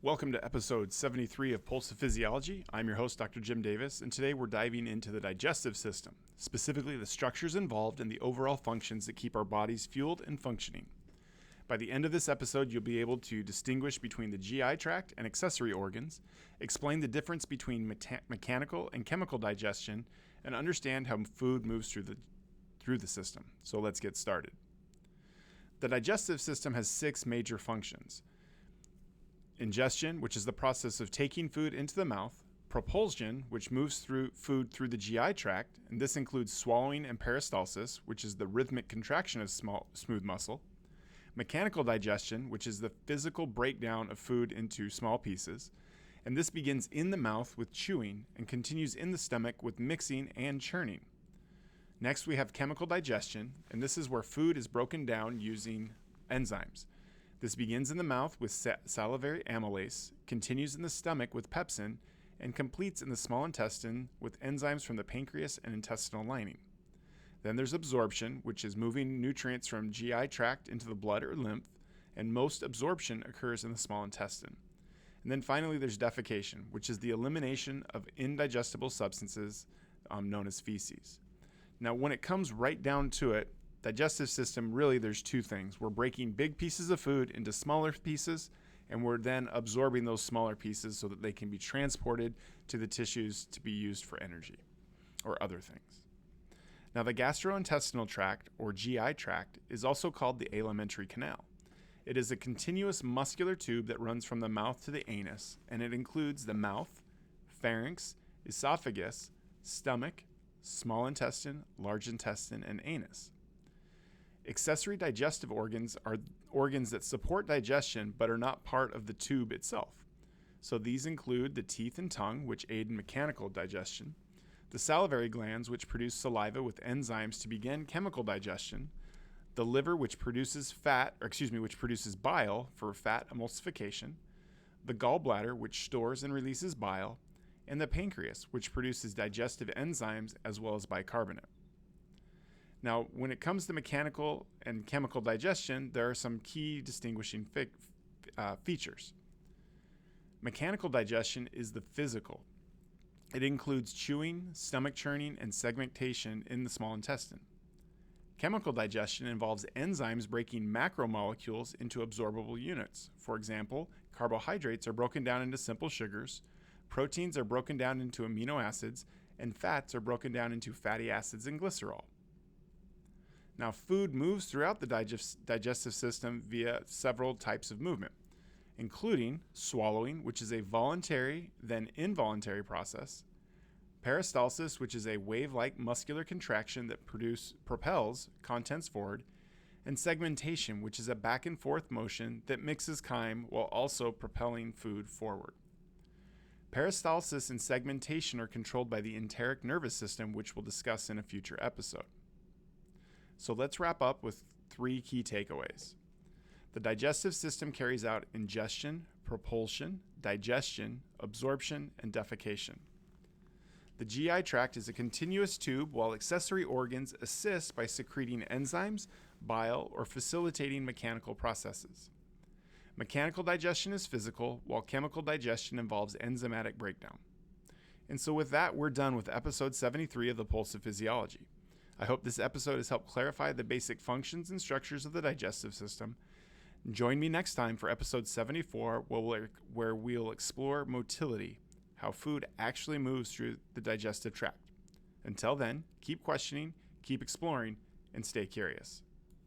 Welcome to episode 73 of Pulse of Physiology. I'm your host, Dr. Jim Davis, and today we're diving into the digestive system, specifically the structures involved and the overall functions that keep our bodies fueled and functioning. By the end of this episode, you'll be able to distinguish between the GI tract and accessory organs, explain the difference between mechanical and chemical digestion, and understand how food moves through the system. So let's get started. The digestive system has 6 major functions. Ingestion, which is the process of taking food into the mouth. Propulsion, which moves food through the GI tract, and this includes swallowing and peristalsis, which is the rhythmic contraction of smooth muscle. Mechanical digestion, which is the physical breakdown of food into small pieces, and this begins in the mouth with chewing and continues in the stomach with mixing and churning. Next, we have chemical digestion, and this is where food is broken down using enzymes. This begins in the mouth with salivary amylase, continues in the stomach with pepsin, and completes in the small intestine with enzymes from the pancreas and intestinal lining. Then there's absorption, which is moving nutrients from GI tract into the blood or lymph, and most absorption occurs in the small intestine. And then finally there's defecation, which is the elimination of indigestible substances known as feces. Now when it comes right down to it, digestive system, really there's 2 things. We're breaking big pieces of food into smaller pieces, and we're then absorbing those smaller pieces so that they can be transported to the tissues to be used for energy or other things. Now the gastrointestinal tract, or GI tract, is also called the alimentary canal. It is a continuous muscular tube that runs from the mouth to the anus, and it includes the mouth, pharynx, esophagus, stomach, small intestine, large intestine, and anus. Accessory digestive organs are organs that support digestion but are not part of the tube itself. So these include the teeth and tongue, which aid in mechanical digestion, the salivary glands, which produce saliva with enzymes to begin chemical digestion, the liver, which produces bile for fat emulsification, the gallbladder, which stores and releases bile, and the pancreas, which produces digestive enzymes as well as bicarbonate. Now, when it comes to mechanical and chemical digestion, there are some key distinguishing features. Mechanical digestion is the physical. It includes chewing, stomach churning, and segmentation in the small intestine. Chemical digestion involves enzymes breaking macromolecules into absorbable units. For example, carbohydrates are broken down into simple sugars, proteins are broken down into amino acids, and fats are broken down into fatty acids and glycerol. Now, food moves throughout the digestive system via several types of movement, including swallowing, which is a voluntary, then involuntary process, peristalsis, which is a wave-like muscular contraction that propels contents forward, and segmentation, which is a back and forth motion that mixes chyme while also propelling food forward. Peristalsis and segmentation are controlled by the enteric nervous system, which we'll discuss in a future episode. So let's wrap up with 3 key takeaways. The digestive system carries out ingestion, propulsion, digestion, absorption, and defecation. The GI tract is a continuous tube, while accessory organs assist by secreting enzymes, bile, or facilitating mechanical processes. Mechanical digestion is physical, while chemical digestion involves enzymatic breakdown. And so with that, we're done with episode 73 of the Pulse of Physiology. I hope this episode has helped clarify the basic functions and structures of the digestive system. Join me next time for episode 74, where we'll explore motility, how food actually moves through the digestive tract. Until then, keep questioning, keep exploring, and stay curious.